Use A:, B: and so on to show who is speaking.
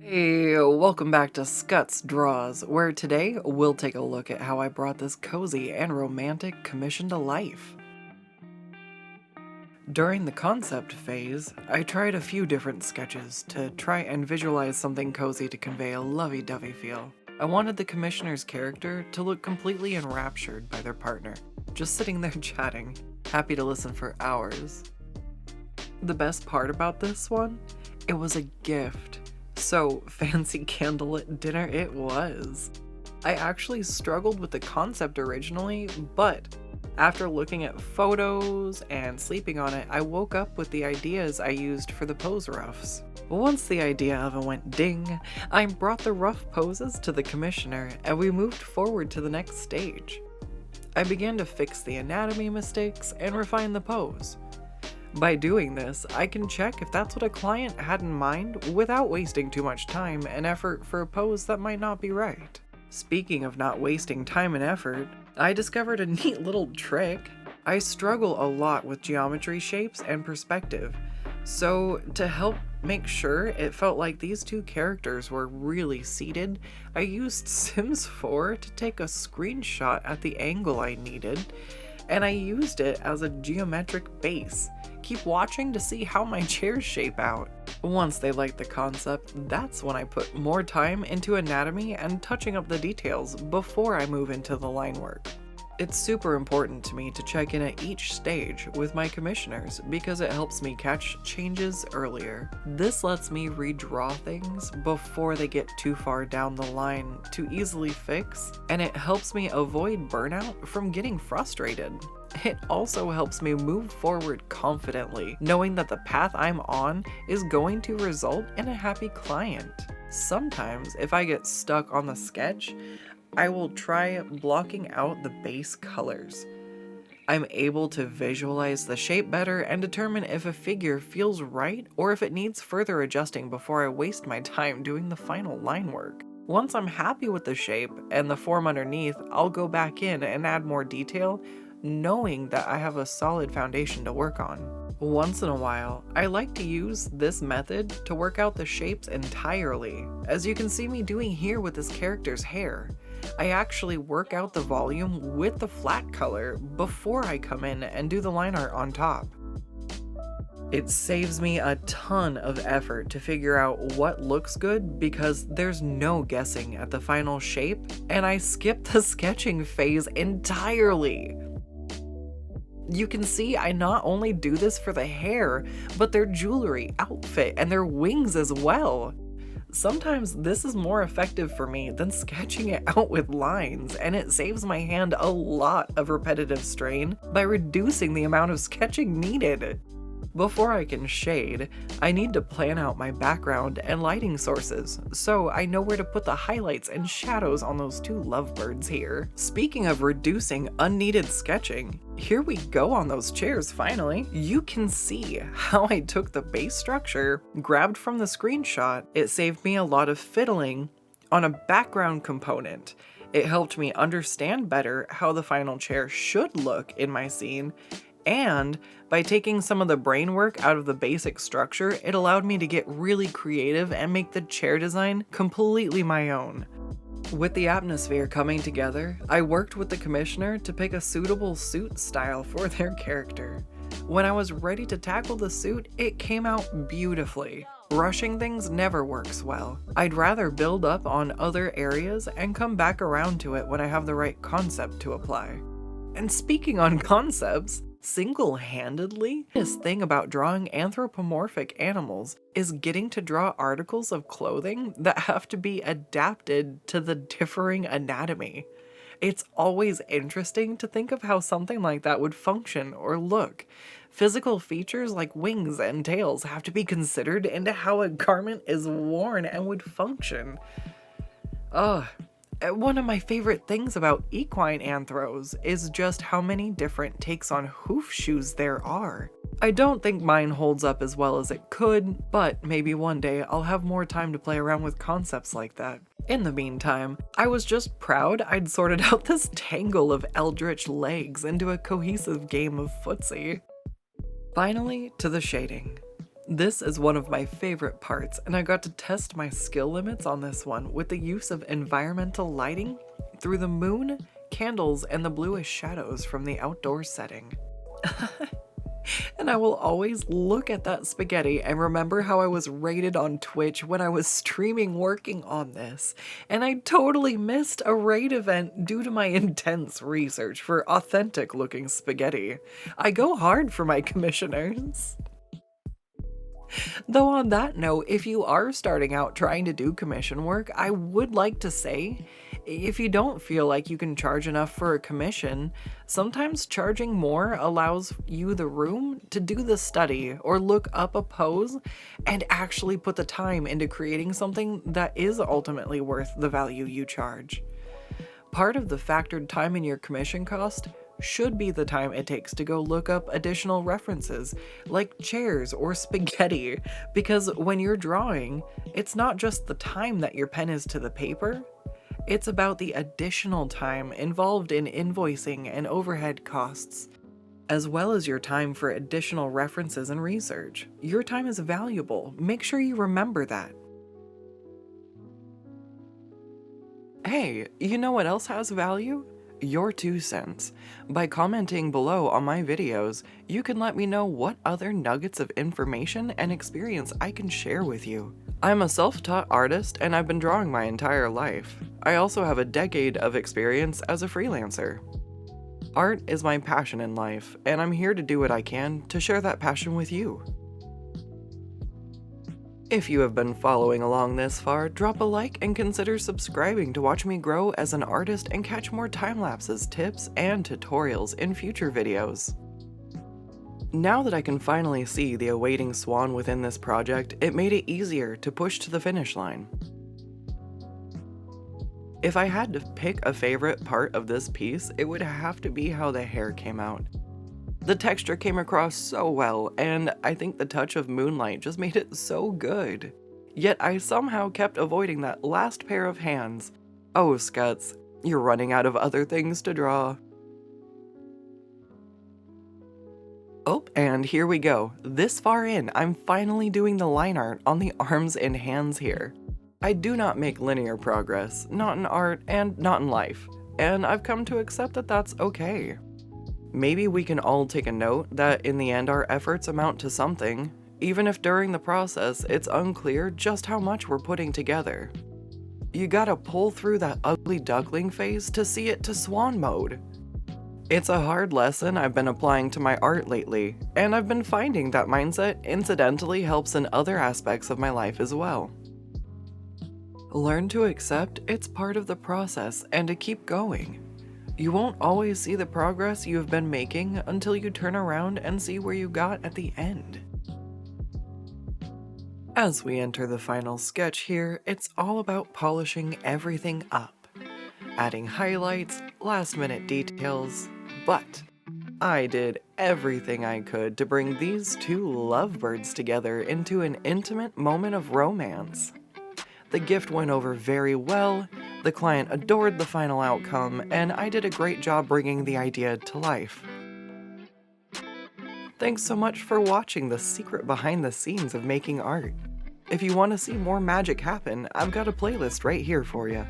A: Hey, welcome back to Skuttz Draws, where today we'll take a look at how I brought this cozy and romantic commission to life. During the concept phase, I tried a few different sketches to try and visualize something cozy to convey a lovey-dovey feel. I wanted the commissioner's character to look completely enraptured by their partner, just sitting there chatting, happy to listen for hours. The best part about this one? It was a gift. So, fancy candlelit dinner it was. I actually struggled with the concept originally, but after looking at photos and sleeping on it, I woke up with the ideas I used for the pose roughs. Once the idea of it went ding, I brought the rough poses to the commissioner and we moved forward to the next stage. I began to fix the anatomy mistakes and refine the pose. By doing this, I can check if that's what a client had in mind without wasting too much time and effort for a pose that might not be right. Speaking of not wasting time and effort, I discovered a neat little trick. I struggle a lot with geometry, shapes, and perspective, so to help make sure it felt like these two characters were really seated, I used Sims 4 to take a screenshot at the angle I needed, and I used it as a geometric base. Keep watching to see how my chairs shape out. Once they liked the concept, that's when I put more time into anatomy and touching up the details before I move into the line work. It's super important to me to check in at each stage with my commissioners because it helps me catch changes earlier. This lets me redraw things before they get too far down the line to easily fix, and it helps me avoid burnout from getting frustrated. It also helps me move forward confidently, knowing that the path I'm on is going to result in a happy client. Sometimes, if I get stuck on the sketch, I will try blocking out the base colors. I'm able to visualize the shape better and determine if a figure feels right or if it needs further adjusting before I waste my time doing the final line work. Once I'm happy with the shape and the form underneath, I'll go back in and add more detail, knowing that I have a solid foundation to work on. Once in a while, I like to use this method to work out the shapes entirely, as you can see me doing here with this character's hair. I actually work out the volume with the flat color before I come in and do the line art on top. It saves me a ton of effort to figure out what looks good because there's no guessing at the final shape, and I skip the sketching phase entirely. You can see I not only do this for the hair, but their jewelry, outfit, and their wings as well. Sometimes this is more effective for me than sketching it out with lines, and it saves my hand a lot of repetitive strain by reducing the amount of sketching needed. Before I can shade, I need to plan out my background and lighting sources, so I know where to put the highlights and shadows on those two lovebirds here. Speaking of reducing unneeded sketching, here we go on those chairs finally. You can see how I took the base structure, grabbed from the screenshot. It saved me a lot of fiddling on a background component. It helped me understand better how the final chair should look in my scene, and by taking some of the brain work out of the basic structure, it allowed me to get really creative and make the chair design completely my own. With the atmosphere coming together, I worked with the commissioner to pick a suitable suit style for their character. When I was ready to tackle the suit, it came out beautifully. Rushing things never works well. I'd rather build up on other areas and come back around to it when I have the right concept to apply. And speaking on concepts, single-handedly, this thing about drawing anthropomorphic animals is getting to draw articles of clothing that have to be adapted to the differing anatomy. It's always interesting to think of how something like that would function or look. Physical features like wings and tails have to be considered into how a garment is worn and would function. One of my favorite things about equine anthros is just how many different takes on hoof shoes there are. I don't think mine holds up as well as it could, but maybe one day I'll have more time to play around with concepts like that. In the meantime, I was just proud I'd sorted out this tangle of eldritch legs into a cohesive game of footsie. Finally, to the shading. This is one of my favorite parts, and I got to test my skill limits on this one with the use of environmental lighting through the moon, candles, and the bluish shadows from the outdoor setting. And I will always look at that spaghetti and remember how I was rated on Twitch when I was streaming working on this, and I totally missed a raid event due to my intense research for authentic looking spaghetti. I go hard for my commissioners. Though on that note, if you are starting out trying to do commission work, I would like to say, if you don't feel like you can charge enough for a commission, sometimes charging more allows you the room to do the study or look up a pose and actually put the time into creating something that is ultimately worth the value you charge. Part of the factored time in your commission cost should be the time it takes to go look up additional references, like chairs or spaghetti, because when you're drawing, it's not just the time that your pen is to the paper, it's about the additional time involved in invoicing and overhead costs, as well as your time for additional references and research. Your time is valuable. Make sure you remember that. Hey, you know what else has value? Your 2 cents. By commenting below on my videos, you can let me know what other nuggets of information and experience I can share with you. I'm a self-taught artist and I've been drawing my entire life. I also have a decade of experience as a freelancer. Art is my passion in life, and I'm here to do what I can to share that passion with you. If you have been following along this far, drop a like and consider subscribing to watch me grow as an artist and catch more time lapses, tips, and tutorials in future videos. Now that I can finally see the awaiting swan within this project, it made it easier to push to the finish line. If I had to pick a favorite part of this piece, it would have to be how the hair came out. The texture came across so well, and I think the touch of moonlight just made it so good. Yet I somehow kept avoiding that last pair of hands. Oh, Skuttz, you're running out of other things to draw. Oh, and here we go. This far in, I'm finally doing the line art on the arms and hands here. I do not make linear progress, not in art and not in life, and I've come to accept that that's okay. Maybe we can all take a note that in the end our efforts amount to something, even if during the process it's unclear just how much we're putting together. You gotta pull through that ugly duckling phase to see it to swan mode. It's a hard lesson I've been applying to my art lately, and I've been finding that mindset incidentally helps in other aspects of my life as well. Learn to accept it's part of the process and to keep going. You won't always see the progress you have been making until you turn around and see where you got at the end. As we enter the final sketch here, it's all about polishing everything up, adding highlights, last-minute details, but I did everything I could to bring these 2 lovebirds together into an intimate moment of romance. The gift went over very well, the client adored the final outcome, and I did a great job bringing the idea to life. Thanks so much for watching the secret behind the scenes of making art. If you want to see more magic happen, I've got a playlist right here for you.